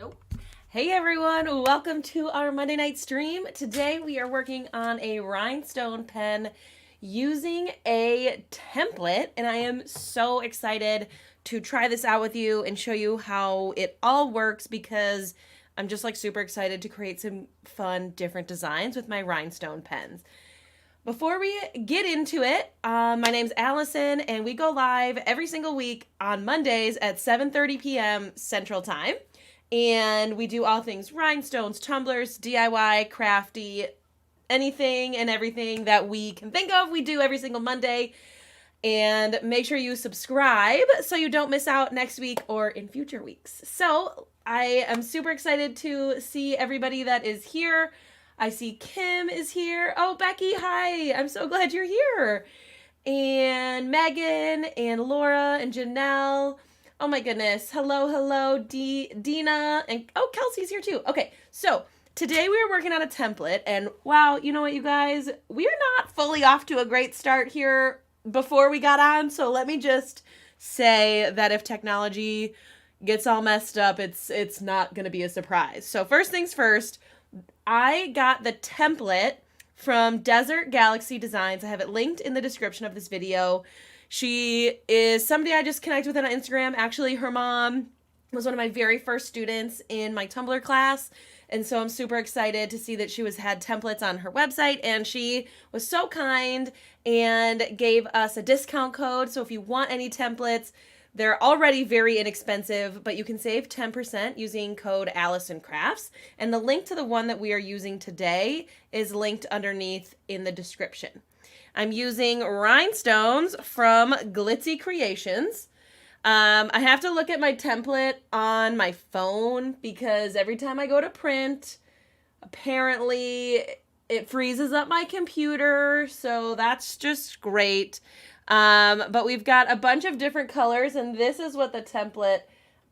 Nope. Hey everyone, welcome to our Monday night stream. Today we are working on a rhinestone pen using a template, and I am so excited to try this out with you and show you how it all works because I'm just like super excited to create some fun different designs with my rhinestone pens. Before we get into it, my name's Allison, and we go live every single week on Mondays at 7:30 p.m. Central Time. And we do all things rhinestones, tumblers, DIY, crafty, anything and everything that we can think of, we do every single Monday. And make sure you subscribe so you don't miss out next week or in future weeks. So I am super excited to see everybody that is here. I see Kim is here. Oh, Becky, hi. I'm so glad you're here. And Megan and Laura and Janelle. Oh my goodness. Hello, Dina. And oh, Kelsey's here too. Okay, so today we are working on a template. And wow, you know what, you guys? We're not fully off to a great start here before we got on. So let me just say that if technology gets all messed up, it's not going to be a surprise. So first things first, I got the template from Desert Galaxy Designs. I have it linked in the description of this video. She is somebody I just connected with on Instagram. Actually, her mom was one of my very first students in my Tumblr class. And so I'm super excited to see that she had templates on her website, and she was so kind and gave us a discount code. So if you want any templates, they're already very inexpensive, but you can save 10% using code alisoncrafts. And the link to the one that we are using today is linked underneath in the description. I'm using rhinestones from Glitzy Kreations. I have to look at my template on my phone because every time I go to print, apparently it freezes up my computer, so that's just great. But we've got a bunch of different colors, and this is what the template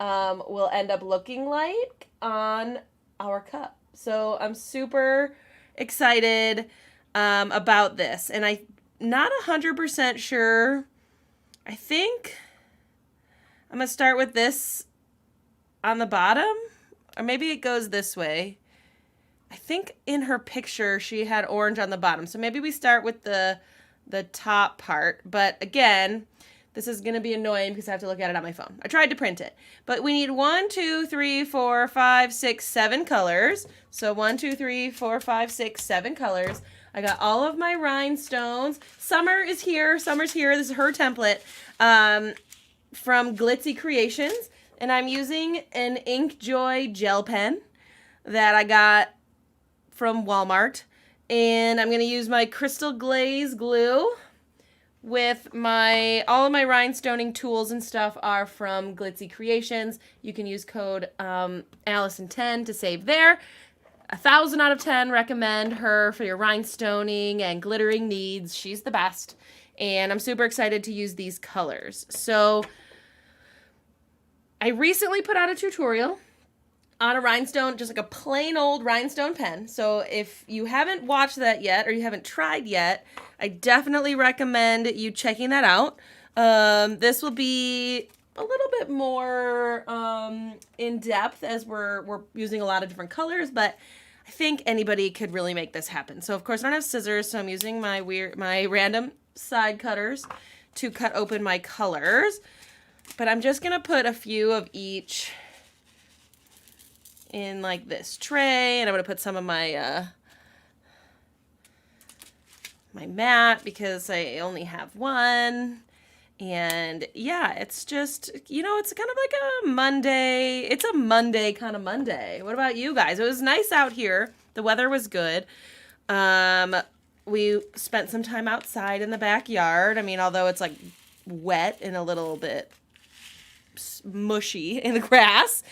will end up looking like on our cup. So I'm super excited about this, and I'm not 100% sure. I think I'm going to start with this on the bottom, or maybe it goes this way. I think in her picture she had orange on the bottom, so maybe we start with the top part. But again, this is going to be annoying because I have to look at it on my phone. I tried to print it, but we need 1, 2, 3, 4, 5, 6, 7 colors. So 1, 2, 3, 4, 5, 6, 7 colors. I got all of my rhinestones. Summer is here. Summer's here. This is her template from Glitzy Kreations, and I'm using an Inkjoy gel pen that I got from Walmart. And I'm going to use my crystal glaze glue with all of my rhinestoning tools and stuff are from Glitzy Kreations. You can use code Alison10 to save there. 1,000 out of 10 recommend her for your rhinestoning and glittering needs. She's the best. And I'm super excited to use these colors. So I recently put out a tutorial on a rhinestone, just like a plain old rhinestone pen. So if you haven't watched that yet or you haven't tried yet, I definitely recommend you checking that out. This will be a little bit more in depth as we're using a lot of different colors, but I think anybody could really make this happen. So of course I don't have scissors, so I'm using my random side cutters to cut open my colors. But I'm just gonna put a few of each in like this tray, and I'm gonna put some of my my mat because I only have one. And yeah, it's just, it's kind of like a Monday. It's a Monday kind of Monday. What about you guys? It was nice out here. The weather was good. We spent some time outside in the backyard. I mean, although it's like wet and a little bit mushy in the grass,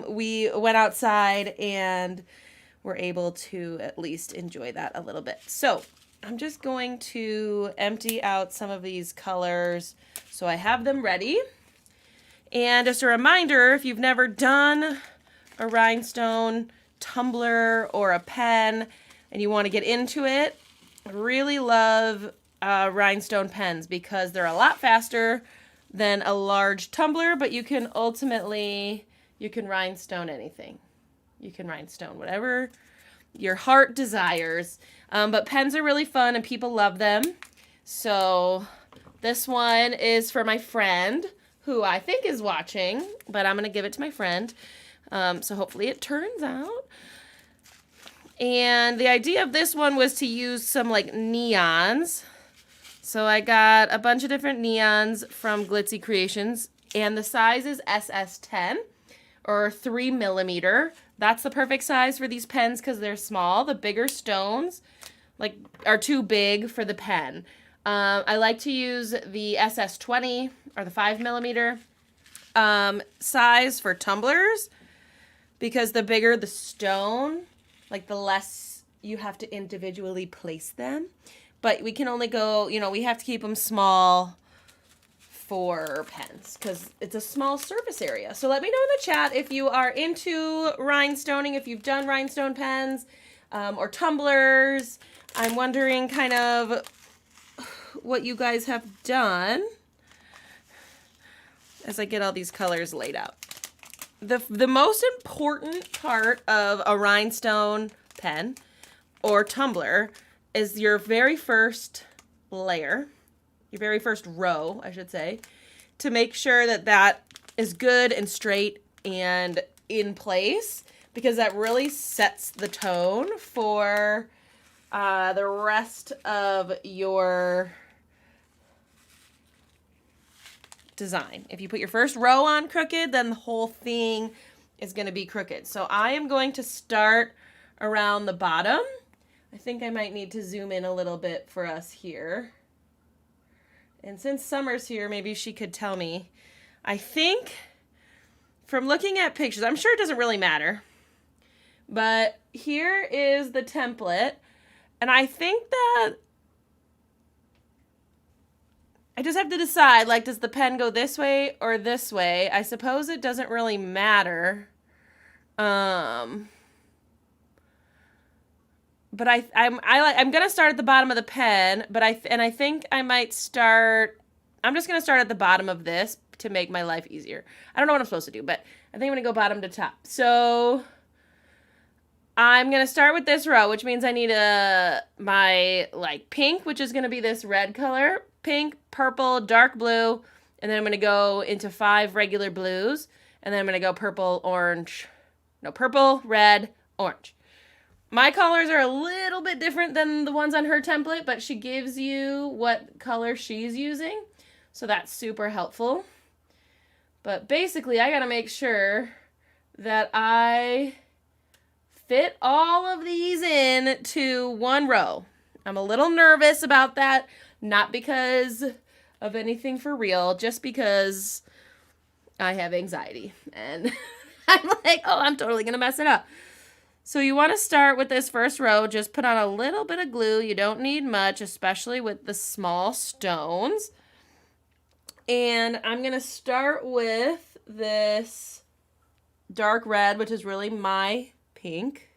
we went outside and were able to at least enjoy that a little bit. So I'm just going to empty out some of these colors so I have them ready. And just a reminder, if you've never done a rhinestone tumbler or a pen and you want to get into it, I really love rhinestone pens because they're a lot faster than a large tumbler, but you can ultimately You can rhinestone anything. You can rhinestone whatever your heart desires. But pens are really fun and people love them. So this one is for my friend who I think is watching, but I'm going to give it to my friend. So hopefully it turns out. And the idea of this one was to use some like neons. So I got a bunch of different neons from Glitzy Kreations, and the size is SS10 or 3 millimeter. That's the perfect size for these pens because they're small. The bigger stones like are too big for the pen. I like to use the SS20 or the 5 millimeter size for tumblers because the bigger the stone, like the less you have to individually place them. But we can only go, you know, we have to keep them small for pens because it's a small surface area. So let me know in the chat if you are into rhinestoning, if you've done rhinestone pens or tumblers. I'm wondering kind of what you guys have done as I get all these colors laid out. The most important part of a rhinestone pen or tumbler is your very first layer, your very first row, I should say, to make sure that that is good and straight and in place, because that really sets the tone for the rest of your design. If you put your first row on crooked, then the whole thing is going to be crooked. So I am going to start around the bottom. I think I might need to zoom in a little bit for us here. And since Summer's here, maybe she could tell me. I think from looking at pictures, I'm sure it doesn't really matter, but here is the template. And I think that I just have to decide, like, does the pen go this way or this way? I suppose it doesn't really matter. But I'm gonna start at the bottom of the pen, but I think I might start. I'm just gonna start at the bottom of this to make my life easier. I don't know what I'm supposed to do, but I think I'm gonna go bottom to top. So I'm gonna start with this row, which means I need my like pink, which is gonna be this red color, pink, purple, dark blue, and then I'm gonna go into 5 regular blues, and then I'm gonna go purple, orange, no, purple, red, orange. My colors are a little bit different than the ones on her template, but she gives you what color she's using, so that's super helpful. But basically, I gotta make sure that I fit all of these in to one row. I'm a little nervous about that, not because of anything for real, just because I have anxiety and I'm like, oh, I'm totally gonna mess it up. So you want to start with this first row, just put on a little bit of glue. You don't need much, especially with the small stones. And I'm gonna start with this dark red, which is really my pink.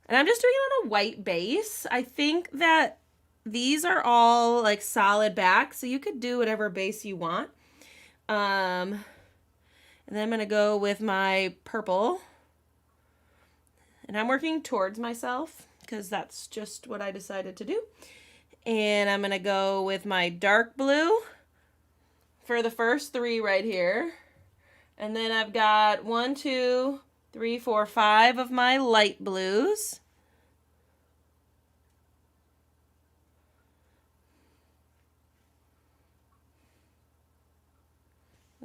And I'm just doing it on a white base. I think that these are all like solid back, so you could do whatever base you want. And then I'm gonna go with my purple. And I'm working towards myself because that's just what I decided to do. And I'm gonna go with my dark blue for the first 3 right here. And then I've got 1, 2, 3, 4, 5 of my light blues.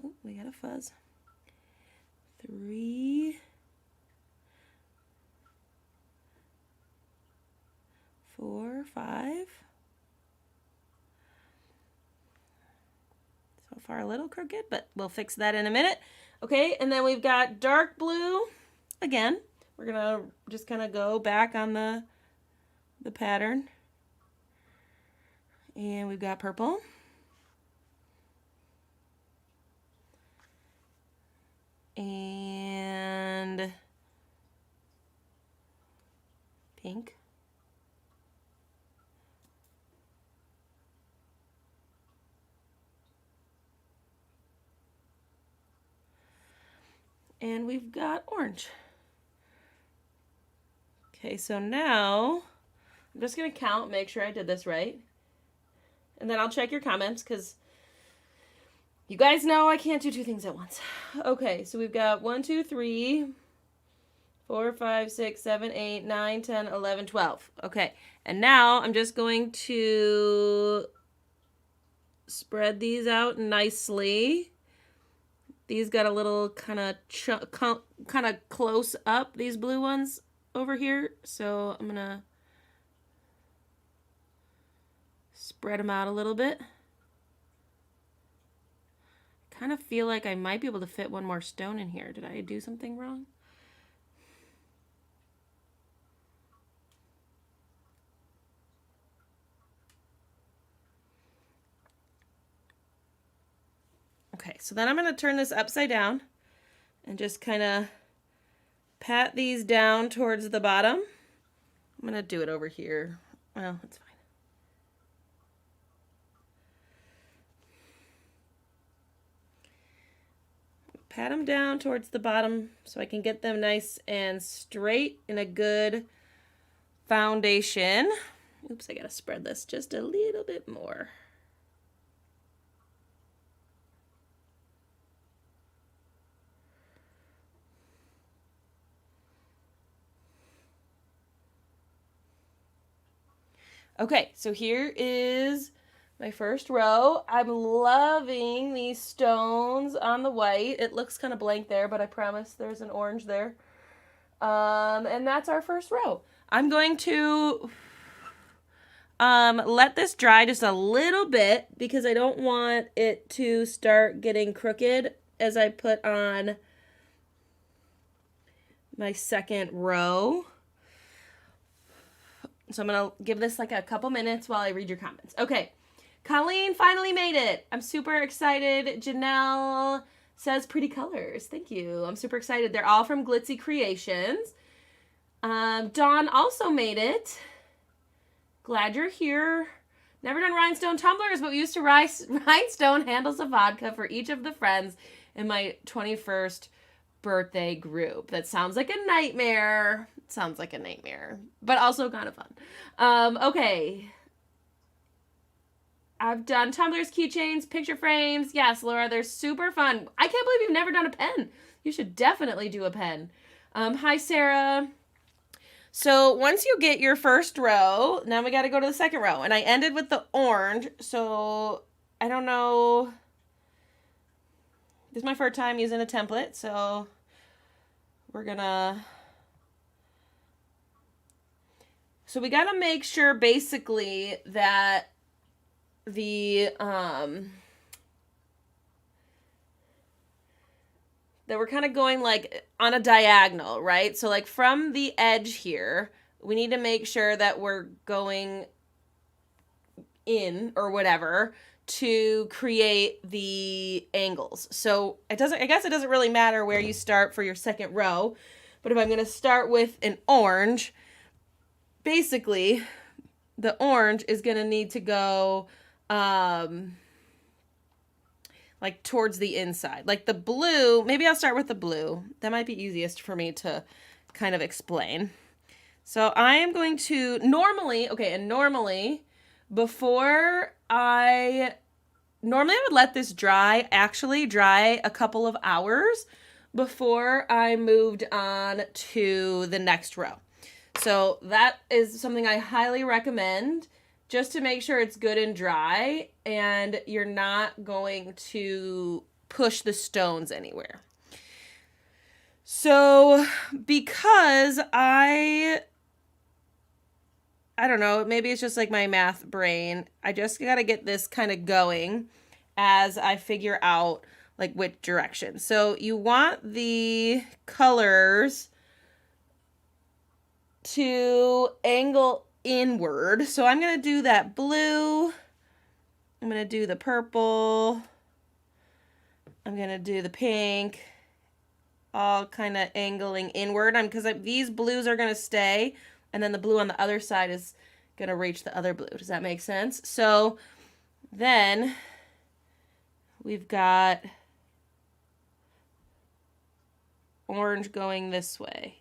Oh, we got a fuzz. 3, 4, 5. So far a little crooked, but we'll fix that in a minute. Okay, and then we've got dark blue. Again, we're gonna just kind of go back on the pattern. And we've got purple. And pink. And we've got orange. Okay, so now I'm just going to count, make sure I did this right. And then I'll check your comments because you guys know I can't do two things at once. Okay, so we've got 1, 2, 3, 4, 5, 6, 7, 8, 9, 10, 11, 12. Okay, and now I'm just going to spread these out nicely. These got a little kind of close up, these blue ones over here. So I'm gonna spread them out a little bit. Kind of feel like I might be able to fit one more stone in here. Did I do something wrong? Okay, so then I'm going to turn this upside down and just kind of pat these down towards the bottom. I'm going to do it over here. Well, it's fine. Pat them down towards the bottom so I can get them nice and straight in a good foundation. Oops, I got to spread this just a little bit more. Okay, so here is my first row. I'm loving these stones on the white. It looks kind of blank there, but I promise there's an orange there. And that's our first row. I'm going to let this dry just a little bit because I don't want it to start getting crooked as I put on my second row. So I'm going to give this like a couple minutes while I read your comments. Okay. Colleen finally made it. I'm super excited. Janelle says pretty colors. Thank you. I'm super excited. They're all from Glitzy Kreations. Dawn also made it. Glad you're here. Never done rhinestone tumblers, but we used to rhinestone handles of vodka for each of the friends in my 21st birthday group. That sounds like a nightmare. Sounds like a nightmare, but also kind of fun. Okay. I've done tumblers, keychains, picture frames. Yes, Laura, they're super fun. I can't believe you've never done a pen. You should definitely do a pen. Hi, Sarah. So once you get your first row, now we got to go to the second row. And I ended with the orange, so I don't know. This is my first time using a template, so we're gonna... So we got to make sure basically that the, that we're kind of going like on a diagonal, right? So like from the edge here, we need to make sure that we're going in or whatever to create the angles. So I guess it doesn't really matter where you start for your second row, but if I'm going to start with an orange, basically the orange is going to need to go like towards the inside. Like the blue, maybe I'll start with the blue. That might be easiest for me to kind of explain. So I am going to normally before I would let this dry a couple of hours before I moved on to the next row. So that is something I highly recommend just to make sure it's good and dry and you're not going to push the stones anywhere. So because I don't know, maybe it's just like my math brain. I just got to get this kind of going as I figure out like which direction. So you want the colors to angle inward. So I'm going to do that blue. I'm going to do the purple. I'm going to do the pink. All kind of angling inward. Because these blues are going to stay. And then the blue on the other side is going to reach the other blue. Does that make sense? So then we've got orange going this way?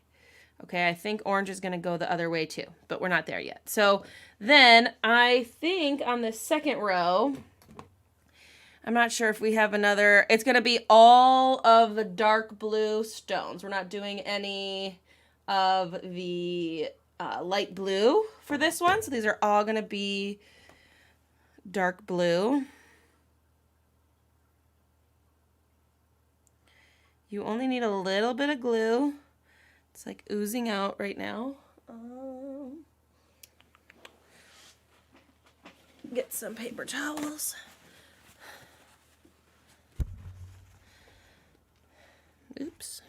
Okay, I think orange is going to go the other way too, but we're not there yet. So then I think on the second row, I'm not sure if we have another, it's going to be all of the dark blue stones. We're not doing any of the light blue for this one. So these are all going to be dark blue. You only need a little bit of glue. It's like oozing out right now. Get some paper towels. Oops.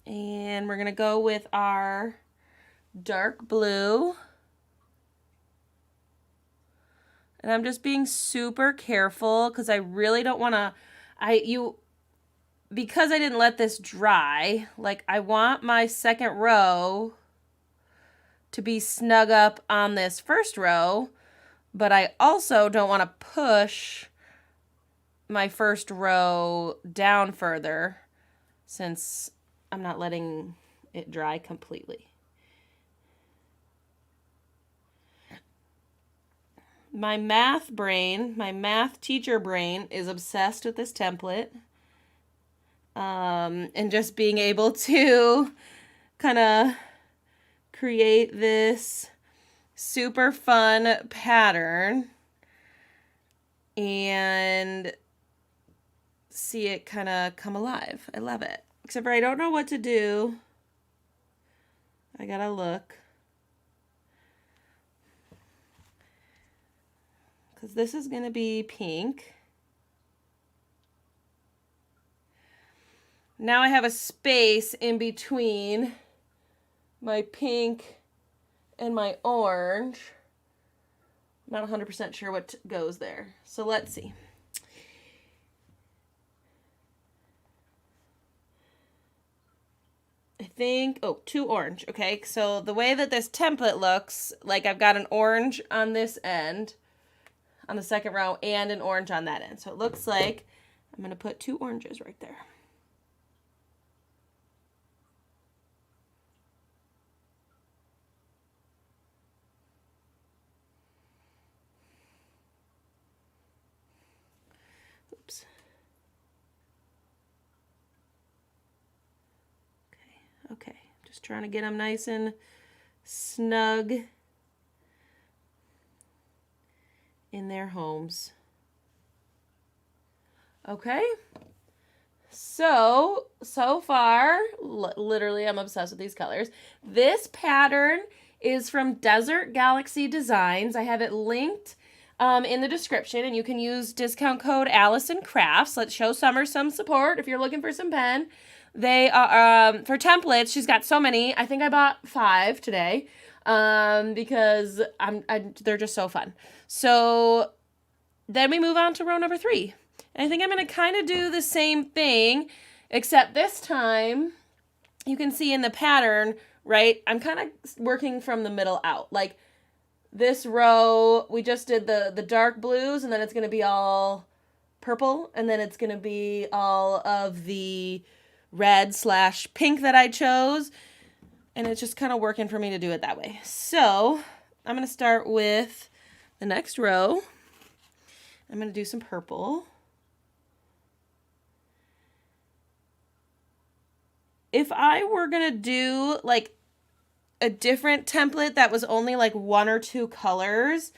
And we're going to go with our dark blue. And I'm just being super careful because I really don't want to, because I didn't let this dry, like I want my second row to be snug up on this first row, but I also don't want to push my first row down further since I'm not letting it dry completely. My math brain, my math teacher brain is obsessed with this template. And just being able to kind of create this super fun pattern and see it kind of come alive. I love it. Except for I don't know what to do. I gotta look. Because this is going to be pink. Now I have a space in between my pink and my orange. I'm not 100% sure what goes there. So let's see. I think, oh, 2 orange. Okay, so the way that this template looks, like I've got an orange on this end, on the second row, and an orange on that end. So it looks like I'm going to put 2 oranges right there. Oops. Okay. Just trying to get them nice and snug in their homes. Okay, so far, literally I'm obsessed with these colors. This pattern is from Desert Galaxy Designs. I have it linked in the description, and you can use discount code AlisonCrafts. Let's show Summer some support if you're looking for some pen. They are, for templates, she's got so many. I think I bought 5 today. Because they're just so fun. So then we move on to row number 3. And I think I'm going to kind of do the same thing, except this time you can see in the pattern, right? I'm kind of working from the middle out. Like this row, we just did the dark blues, and then it's going to be all purple, and then it's going to be all of the red/pink that I chose. And it's just kind of working for me to do it that way. So I'm going to start with the next row. I'm going to do some purple. If I were going to do like a different template that was only like 1 or 2 colors,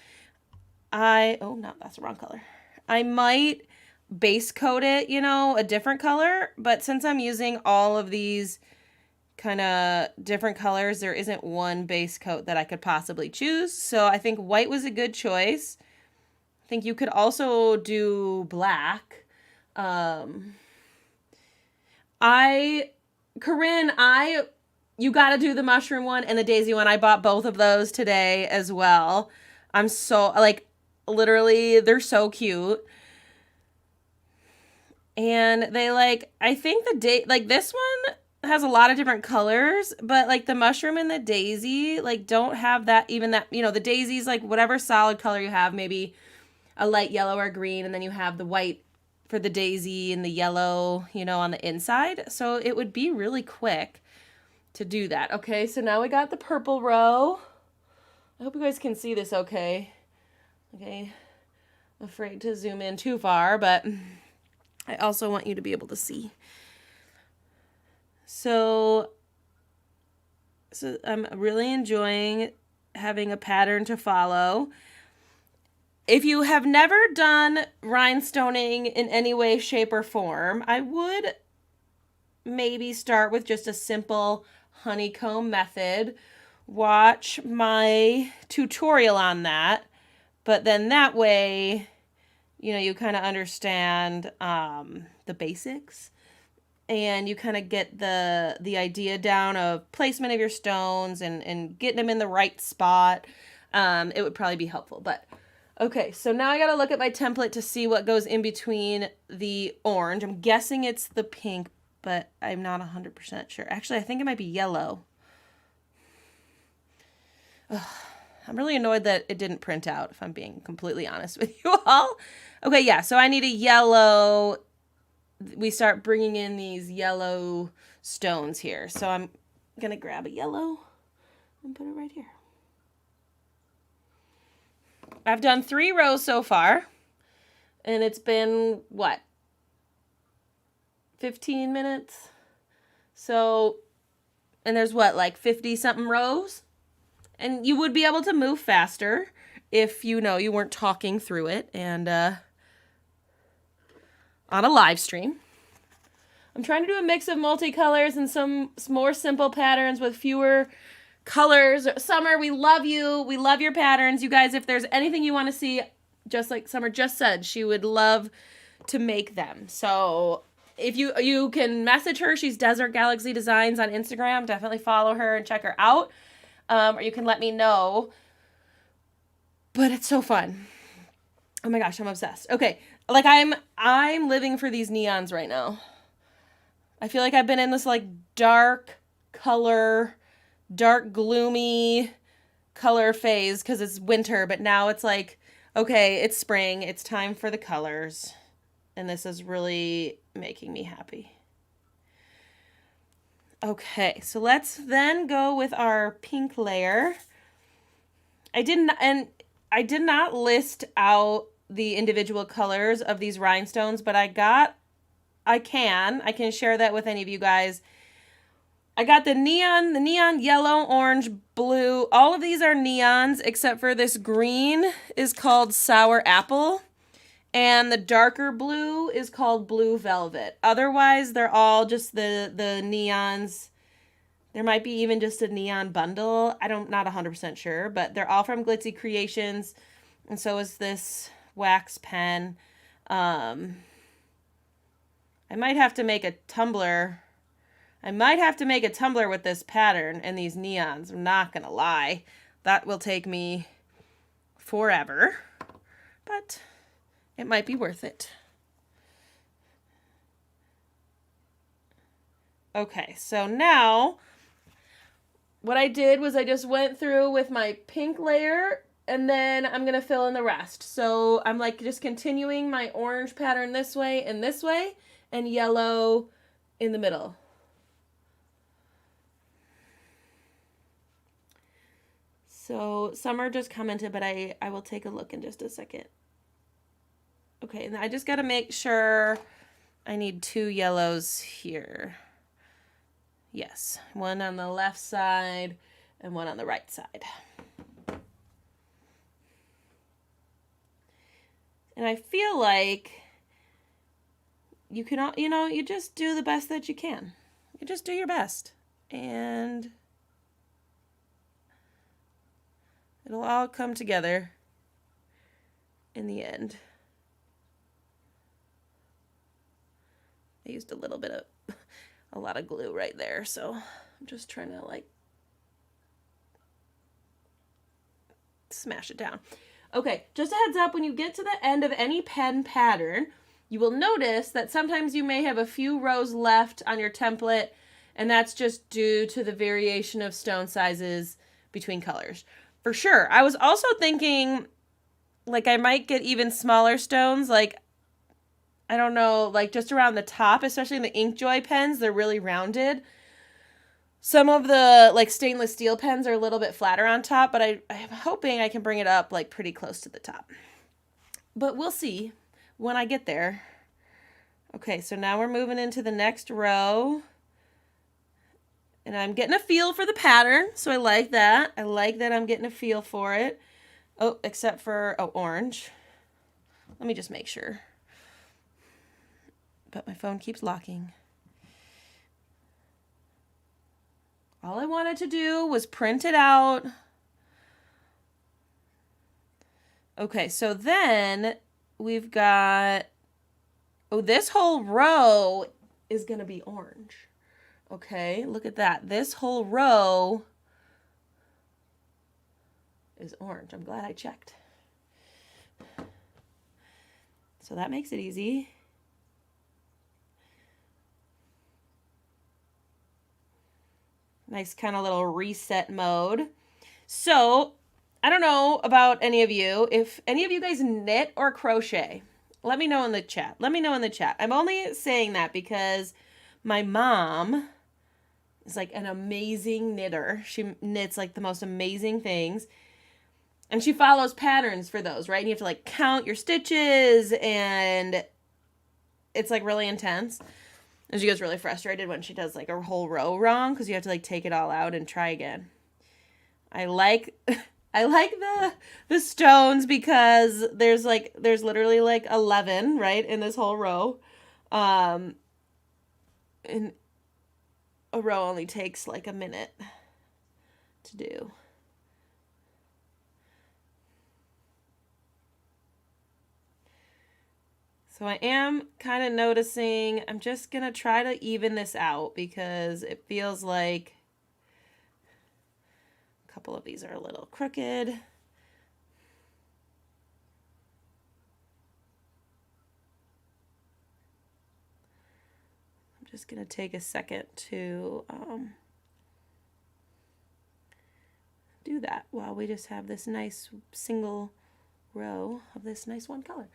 oh no, that's the wrong color. I might base coat it, you know, a different color. But since I'm using all of these kind of different colors, there isn't one base coat that I could possibly choose. So I think white was a good choice. I think you could also do black. Corinne, you got to do the mushroom one and the daisy one. I bought both of those today as well. I'm so, like, literally, they're so cute. And they, like, I think this one has a lot of different colors, but like the mushroom and the daisy like don't have that, even that, you know, the daisy's like whatever solid color you have, maybe a light yellow or green, and then you have the white for the daisy and the yellow, you know, on the inside. So it would be really quick to do that. Okay, so now we got the purple row. I hope you guys can see this okay. Okay, I'm afraid to zoom in too far, but I also want you to be able to see. So I'm really enjoying having a pattern to follow. If you have never done rhinestoning in any way, shape, or form, I would maybe start with just a simple honeycomb method. Watch my tutorial on that, but then that way, you know, you kind of understand the basics, and you kind of get the idea down of placement of your stones and getting them in the right spot. It would probably be helpful. But okay, so now I gotta look at my template to see what goes in between the orange. I'm guessing it's the pink, but I'm not 100% sure. Actually, I think it might be yellow. Ugh, I'm really annoyed that it didn't print out, if I'm being completely honest with you all. Okay, yeah, so I need a yellow. We start bringing in these yellow stones here. So I'm going to grab a yellow and put it right here. I've done 3 rows so far, and it's been, what, 15 minutes? So, and there's what, like 50-something rows? And you would be able to move faster if, you know, you weren't talking through it and on a live stream. I'm trying to do a mix of multicolors and some more simple patterns with fewer colors. Summer, we love you. We love your patterns. You guys, if there's anything you want to see, just like Summer just said, she would love to make them. So if you can message her, she's Desert Galaxy Designs on Instagram. Definitely follow her and check her out. Or you can let me know. But it's so fun. Oh my gosh, I'm obsessed. Okay, like I'm living for these neons right now. I feel like I've been in this like dark color, dark gloomy color phase because it's winter, but now it's like, okay, it's spring. It's time for the colors. And this is really making me happy. Okay, so let's then go with our pink layer. I did not list out the individual colors of these rhinestones, but I can share that with any of you guys. I got the neon yellow, orange, blue. All of these are neons except for this green is called Sour Apple. And the darker blue is called Blue Velvet. Otherwise, they're all just the neons. There might be even just a neon bundle. Not 100% sure, but they're all from Glitzy Kreations. And so is this wax pen. I might have to make a tumbler. I might have to make a tumbler with this pattern and these neons. I'm not going to lie. That will take me forever. But it might be worth it. Okay, so now what I did was I just went through with my pink layer and then I'm going to fill in the rest. So I'm like just continuing my orange pattern this way and yellow in the middle. So Summer just commented, but I will take a look in just a second. Okay, and I just got to make sure I need 2 yellows here. Yes, one on the left side and one on the right side. And I feel like you can, you just do the best that you can. You just do your best. And it'll all come together in the end. I used a lot of glue right there, so I'm just trying to like smash it down. Okay, just a heads up, when you get to the end of any pen pattern, you will notice that sometimes you may have a few rows left on your template, and that's just due to the variation of stone sizes between colors. For sure. I was also thinking like I might get even smaller stones, like, I don't know, like just around the top, especially in the Inkjoy pens, they're really rounded. Some of the like stainless steel pens are a little bit flatter on top, but I'm hoping I can bring it up like pretty close to the top. But we'll see when I get there. Okay, so now we're moving into the next row. And I'm getting a feel for the pattern, so I like that. I like that I'm getting a feel for it. Oh, except for, oh, orange. Let me just make sure. But my phone keeps locking. All I wanted to do was print it out. Okay, so then we've got, oh, this whole row is going to be orange. Okay, look at that. This whole row is orange. I'm glad I checked. So that makes it easy. Nice kind of little reset mode. So I don't know about any of you. If any of you guys knit or crochet, let me know in the chat. Let me know in the chat. I'm only saying that because my mom is like an amazing knitter. She knits like the most amazing things. And she follows patterns for those, right? And you have to like count your stitches, and it's like really intense. And she gets really frustrated when she does like a whole row wrong because you have to like take it all out and try again. I like the stones because there's literally like 11, right, in this whole row. And a row only takes like a minute to do. So I am kind of noticing, I'm just going to try to even this out because it feels like a couple of these are a little crooked. I'm just going to take a second to do that while we just have this nice single row of this nice one color.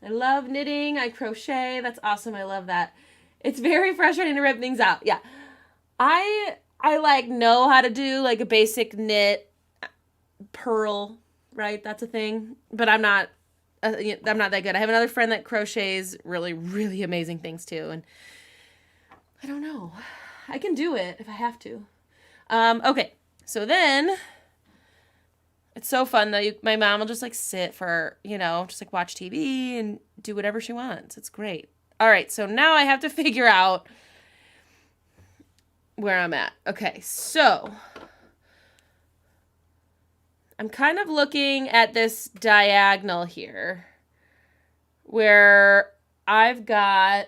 I love knitting. I crochet. That's awesome. I love that. It's very frustrating to rip things out. Yeah. I like know how to do like a basic knit purl, right? That's a thing, but I'm not that good. I have another friend that crochets really, really amazing things too. And I don't know. I can do it if I have to. Okay. So then it's so fun though. My mom will just like sit for, just like watch TV and do whatever she wants. It's great. All right. So now I have to figure out where I'm at. Okay. So I'm kind of looking at this diagonal here where I've got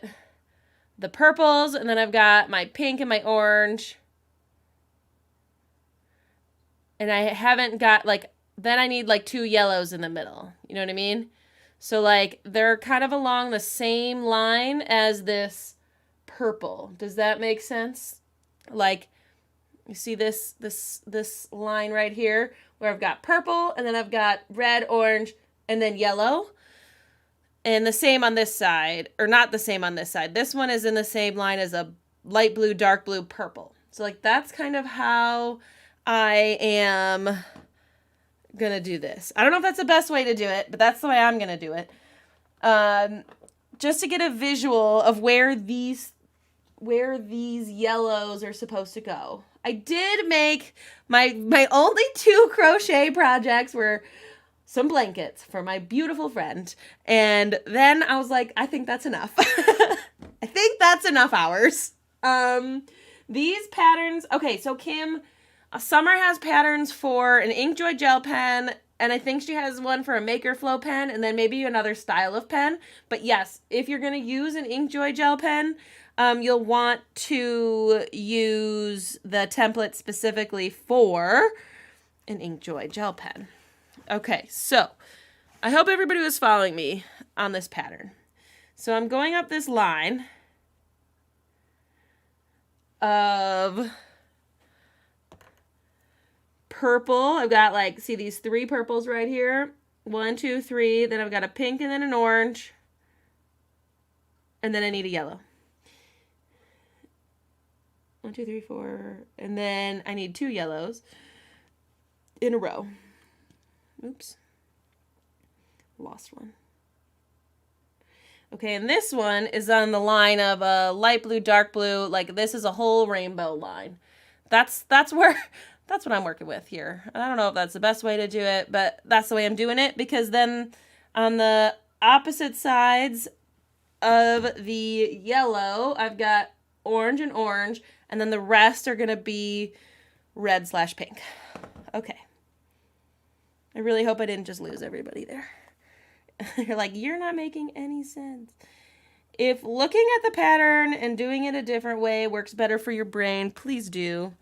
the purples and then I've got my pink and my orange. And I haven't got like, then I need like 2 yellows in the middle. You know what I mean? So like they're kind of along the same line as this purple. Does that make sense? Like you see this line right here where I've got purple and then I've got red, orange, and then yellow. And the same on this side, or not the same on this side. This one is in the same line as a light blue, dark blue, purple. So like that's kind of how I am gonna do this. I don't know if that's the best way to do it, but that's the way I'm gonna do it. Just to get a visual of where these yellows are supposed to go. I did make my only 2 crochet projects were some blankets for my beautiful friend. And then I was like, I think that's enough. I think that's enough hours. These patterns, okay, so Kim, Summer has patterns for an Inkjoy gel pen, and I think she has one for a Maker Flow pen, and then maybe another style of pen. But yes, if you're going to use an Inkjoy gel pen, you'll want to use the template specifically for an Inkjoy gel pen. Okay, so I hope everybody was following me on this pattern. So I'm going up this line of purple. I've got like, see these 3 purples right here, 1, 2, 3. Then I've got a pink and then an orange. And then I need a yellow. 1, 2, 3, 4. And then I need 2 yellows in a row. Oops. Lost one. Okay, and this one is on the line of a light blue, dark blue. Like, this is a whole rainbow line. That's what I'm working with here. I don't know if that's the best way to do it, but that's the way I'm doing it, because then on the opposite sides of the yellow, I've got orange and orange, and then the rest are going to be red/pink. Okay. I really hope I didn't just lose everybody there. You're like, you're not making any sense. If looking at the pattern and doing it a different way works better for your brain, please do.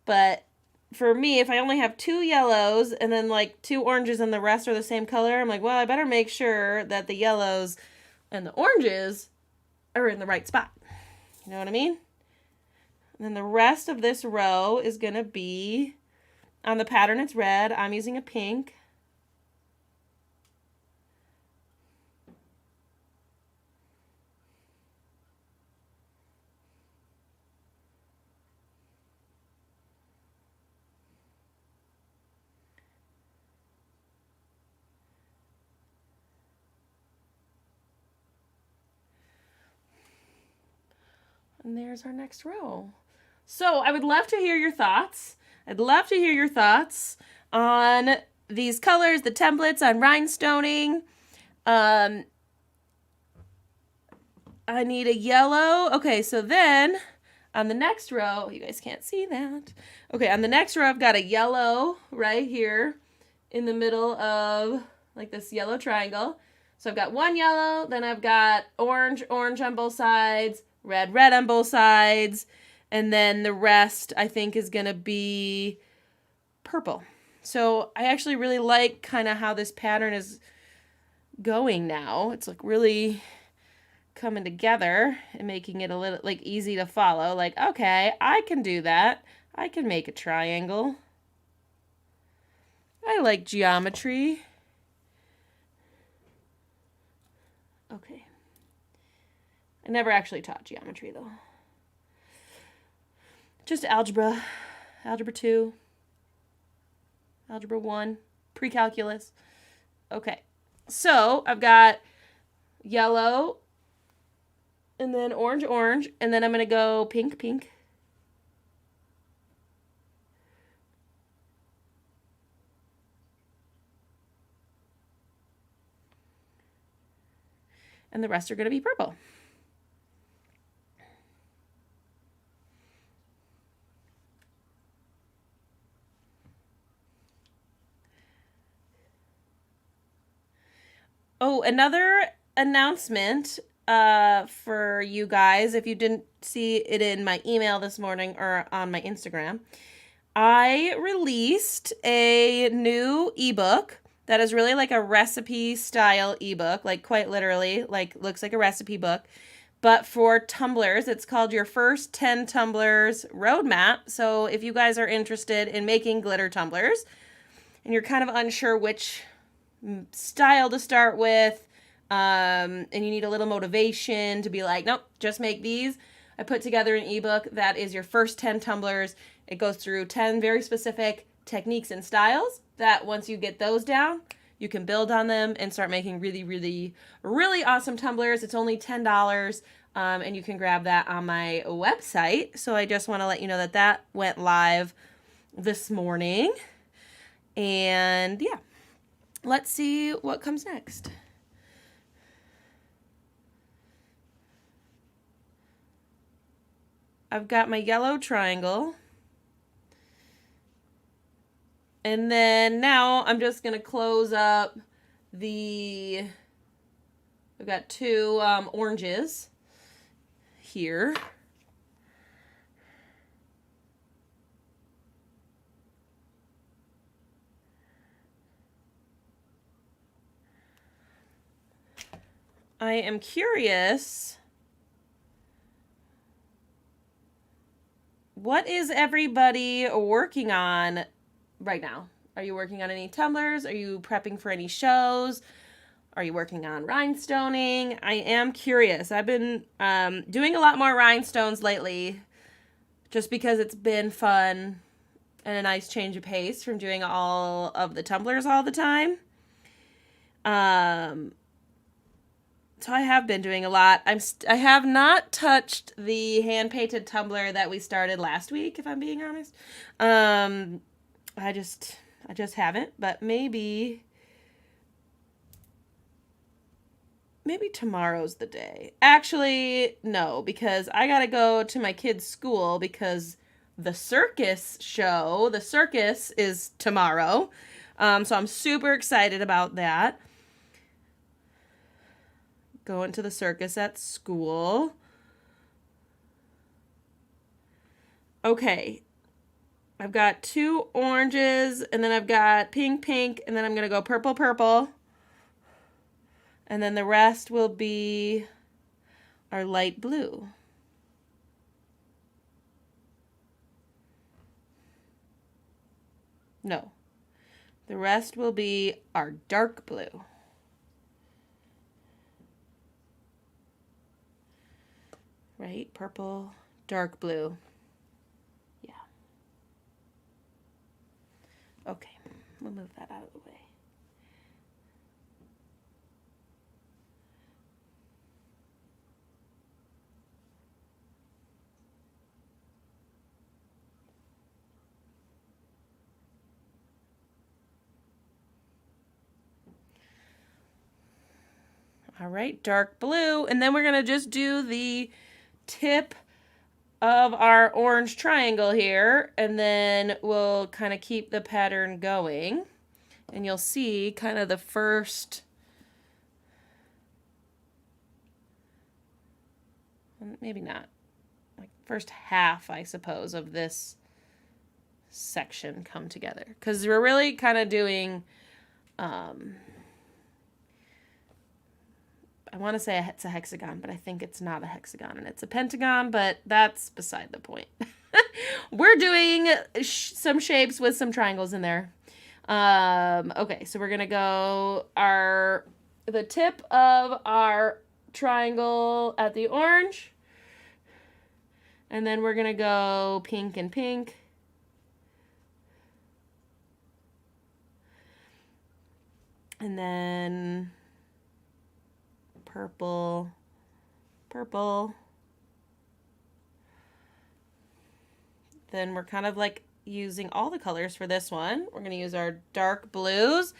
But for me, if I only have 2 yellows and then like 2 oranges and the rest are the same color, I'm like, well, I better make sure that the yellows and the oranges are in the right spot. You know what I mean? And then the rest of this row is going to be, on the pattern it's red, I'm using a pink. And there's our next row. So I would love to hear your thoughts. I'd love to hear your thoughts on these colors, the templates, on rhinestoning. I need a yellow. Okay, so then on the next row, you guys can't see that. Okay, on the next row, I've got a yellow right here in the middle of like this yellow triangle. So I've got 1 yellow, then I've got orange on both sides, red on both sides, and then the rest I think is going to be purple. So I actually really like kind of how this pattern is going now. It's like really coming together and making it a little like easy to follow. Like, okay, I can do that. I can make a triangle. I like geometry. Okay. I never actually taught geometry though. Just algebra, algebra 2, algebra 1, pre-calculus. Okay, so I've got yellow and then orange, and then I'm going to go pink. And the rest are going to be purple. Oh, another announcement for you guys, if you didn't see it in my email this morning or on my Instagram, I released a new ebook that is really like a recipe style ebook, like quite literally, like looks like a recipe book, but for tumblers. It's called Your First 10 Tumblers Roadmap. So if you guys are interested in making glitter tumblers and you're kind of unsure which style to start with, and you need a little motivation to be like, nope, just make these, I put together an ebook that is your first 10 tumblers. It goes through 10 very specific techniques and styles that once you get those down, you can build on them and start making really awesome tumblers. It's only $10, and you can grab that on my website. So I just want to let you know that that went live this morning. And yeah, let's see what comes next. I've got my yellow triangle. And then now I'm just going to close up the, I've got 2 oranges here. I am curious, what is everybody working on right now? Are you working on any tumblers? Are you prepping for any shows? Are you working on rhinestoning? I am curious. I've been doing a lot more rhinestones lately just because it's been fun and a nice change of pace from doing all of the tumblers all the time. So I have been doing a lot. I have not touched the hand-painted tumbler that we started last week, if I'm being honest. I just haven't, but maybe tomorrow's the day. Actually, no, because I gotta go to my kid's school because the circus is tomorrow. So I'm super excited about that. Going to the circus at school. Okay. I've got 2 oranges, and then I've got pink, and then I'm going to go purple. And then the rest will be our light blue. No. The rest will be our dark blue. Right? Purple, dark blue. Yeah. Okay. We'll move that out of the way. All right, dark blue. And then we're going to just do the tip of our orange triangle here. And then we'll kind of keep the pattern going. And you'll see kind of the first... maybe not. Like first half, I suppose, of this section come together. Because we're really kind of doing... I want to say it's a hexagon, but I think it's not a hexagon, and it's a pentagon, but that's beside the point. We're doing some shapes with some triangles in there. Okay, so we're going to go the tip of our triangle at the orange, and then we're going to go pink and pink. And then... purple. Then we're kind of like using all the colors for this one. We're going to use our dark blues,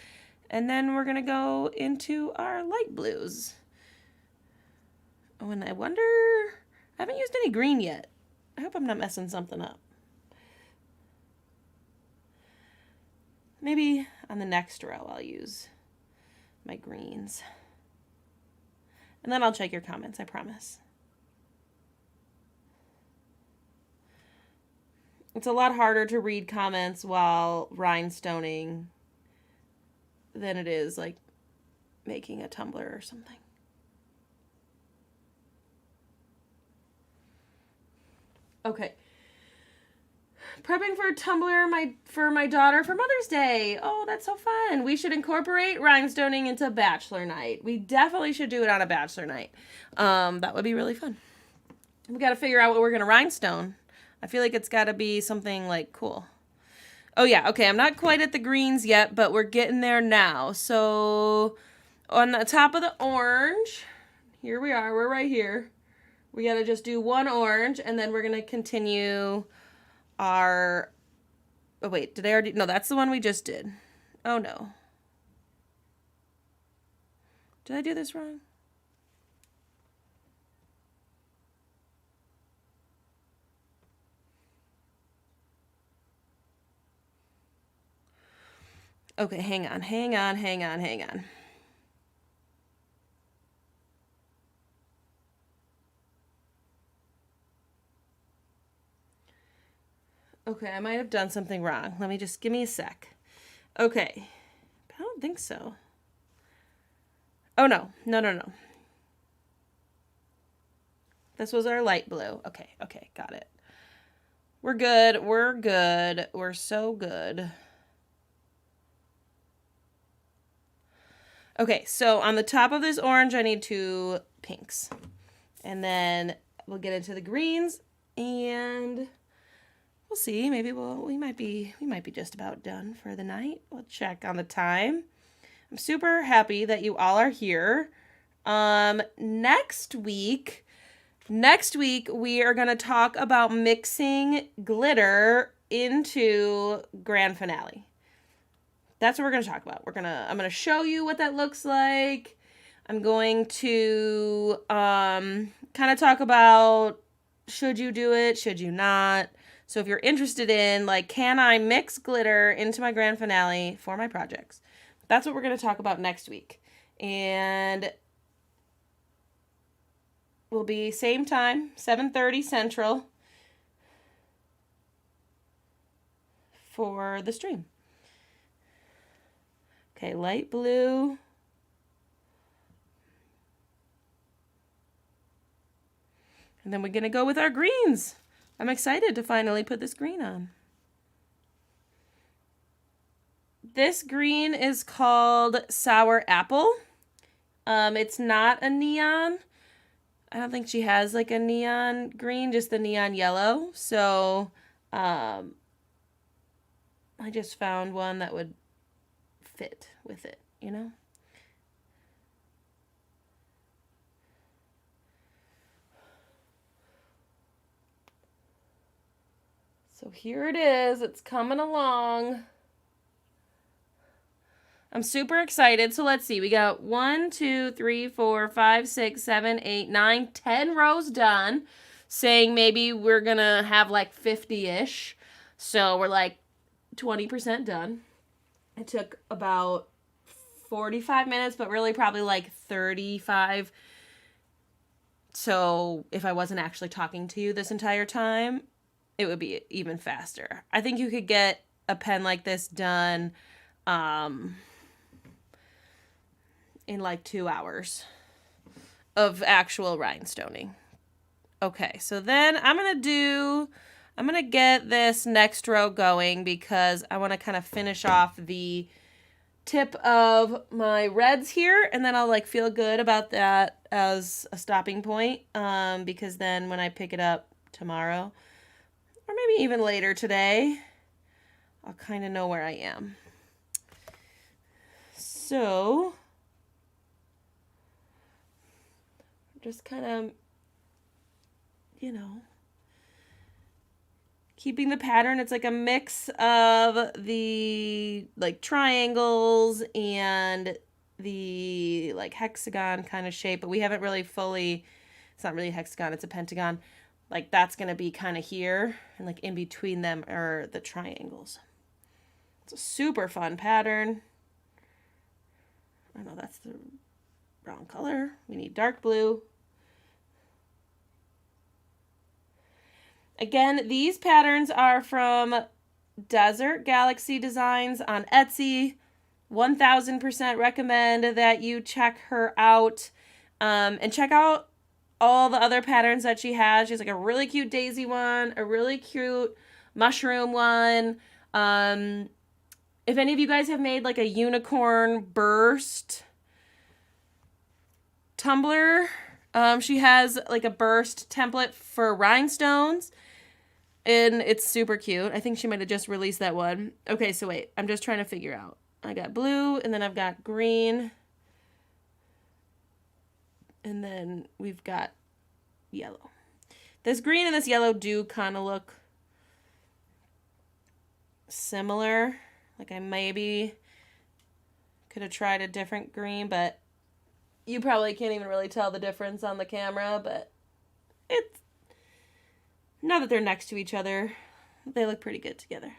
and then we're going to go into our light blues. Oh, and I wonder, I haven't used any green yet. I hope I'm not messing something up. Maybe on the next row I'll use my greens. And then I'll check your comments, I promise. It's a lot harder to read comments while rhinestoning than it is like making a tumbler or something. Okay. Prepping for a tumbler for my daughter for Mother's Day. Oh, that's so fun. We should incorporate rhinestoning into bachelor night. We definitely should do it on a bachelor night. That would be really fun. We got to figure out what we're going to rhinestone. I feel like it's got to be something like cool. Oh yeah, okay, I'm not quite at the greens yet, but we're getting there now. So on the top of the orange, here we are, we're right here. We got to just do 1 orange, and then we're going to continue our... oh wait, did I already... no, that's the one we just did. Oh no. Did I do this wrong? Okay, hang on. Okay, I might have done something wrong. Let me just... give me a sec. Okay. I don't think so. Oh, no. No. This was our light blue. Okay, got it. We're good. We're so good. Okay, so on the top of this orange, I need 2 pinks. And then we'll get into the greens, and we'll see. Maybe we might be just about done for the night. We'll check on the time. I'm super happy that you all are here. Next week we are going to talk about mixing glitter into grand finale. That's what we're going to talk about. I'm going to show you what that looks like. I'm going to kind of talk about, should you do it, should you not? So if you're interested in, like, can I mix glitter into my grand finale for my projects? That's what we're going to talk about next week. And will be same time, 7:30 Central for the stream. Okay, light blue. And then we're going to go with our greens. I'm excited to finally put this green on. This green is called Sour Apple. It's not a neon. I don't think she has like a neon green, just the neon yellow. So I just found one that would fit with it, you know? So here it is. It's coming along. I'm super excited. So let's see. We got 1, 2, 3, 4, 5, 6, 7, 8, 9, 10 rows done. Saying maybe we're going to have like 50-ish. So we're like 20% done. It took about 45 minutes, but really probably like 35. So if I wasn't actually talking to you this entire time, it would be even faster. I think you could get a pen like this done in like 2 hours of actual rhinestoning. Okay, so then I'm going to get this next row going because I want to kind of finish off the tip of my reds here, and then I'll like feel good about that as a stopping point because then when I pick it up tomorrow, or maybe even later today, I'll kind of know where I am. So, just kind of, you know, keeping the pattern. It's like a mix of the like triangles and the like hexagon kind of shape, but we haven't really fully, it's not really a hexagon, it's a pentagon. Like that's going to be kind of here, and like in between them are the triangles. It's a super fun pattern. I know that's the wrong color. We need dark blue. Again, these patterns are from Desert Galaxy Designs on Etsy. 1000% recommend that you check her out and check out all the other patterns that she has. She has like a really cute daisy one, a really cute mushroom one. If any of you guys have made like a unicorn burst tumbler, she has like a burst template for rhinestones, and it's super cute. I think she might have just released that one. Okay, so wait, I'm just trying to figure out. I got blue, and then I've got green, and then we've got yellow. This green and this yellow do kind of look similar. Like I maybe could have tried a different green, but you probably can't even really tell the difference on the camera, but it's, now that they're next to each other, they look pretty good together.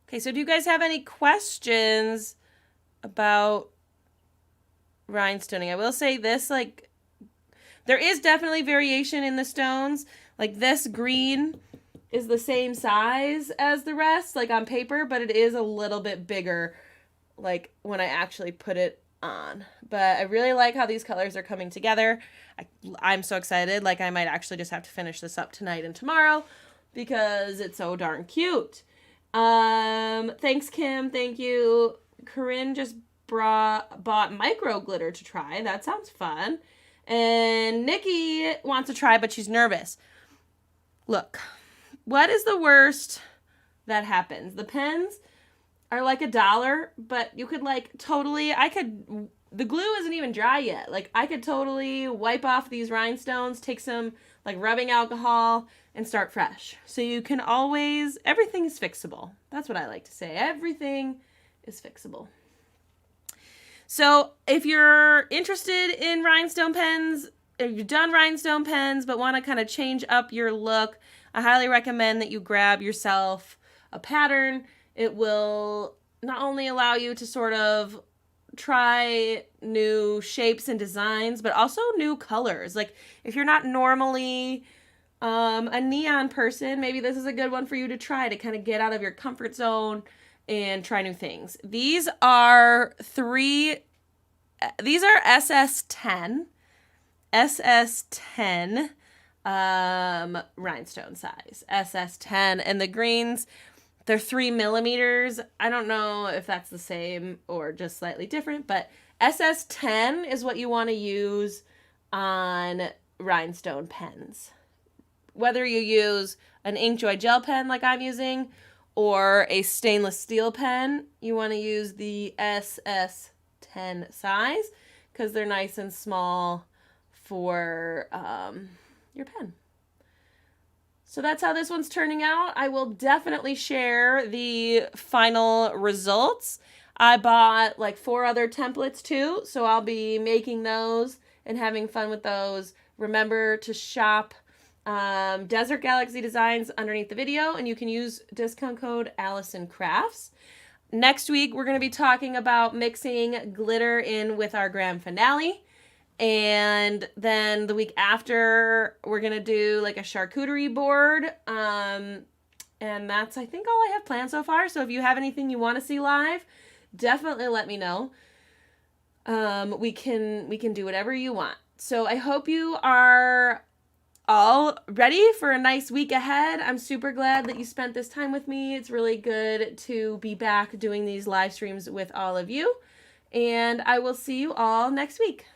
Okay, so do you guys have any questions about rhinestoning? I will say this, like, there is definitely variation in the stones. Like this green is the same size as the rest, like on paper, but it is a little bit bigger, like when I actually put it on. But I really like how these colors are coming together. I'm so excited. Like I might actually just have to finish this up tonight and tomorrow because it's so darn cute. Thanks, Kim. Thank you. Corinne just bought micro glitter to try. That sounds fun. And Nikki wants to try, but she's nervous. Look, what is the worst that happens? The pens are like $1, but you could like totally, the glue isn't even dry yet. Like I could totally wipe off these rhinestones, take some like rubbing alcohol and start fresh. So you can always, everything is fixable. That's what I like to say. Everything is fixable. So if you're interested in rhinestone pens, if you've done rhinestone pens but want to kind of change up your look, I highly recommend that you grab yourself a pattern. It will not only allow you to sort of try new shapes and designs, but also new colors. Like if you're not normally a neon person, maybe this is a good one for you to try to kind of get out of your comfort zone and try new things. These are SS10 rhinestone size, SS10, and the greens, they're 3 millimeters. I don't know if that's the same or just slightly different, but SS10 is what you want to use on rhinestone pens. Whether you use an Inkjoy gel pen like I'm using or a stainless steel pen, you want to use the SS10 size because they're nice and small for your pen. So that's how this one's turning out. I will definitely share the final results. I bought like 4 other templates too, so I'll be making those and having fun with those. Remember to shop Desert Galaxy Designs underneath the video, and you can use discount code alisoncrafts. Next week, we're going to be talking about mixing glitter in with our grand finale. And then the week after, we're going to do like a charcuterie board. And that's, I think, all I have planned so far. So if you have anything you want to see live, definitely let me know. We can do whatever you want. So I hope you are all ready for a nice week ahead. I'm super glad that you spent this time with me. It's really good to be back doing these live streams with all of you. And I will see you all next week.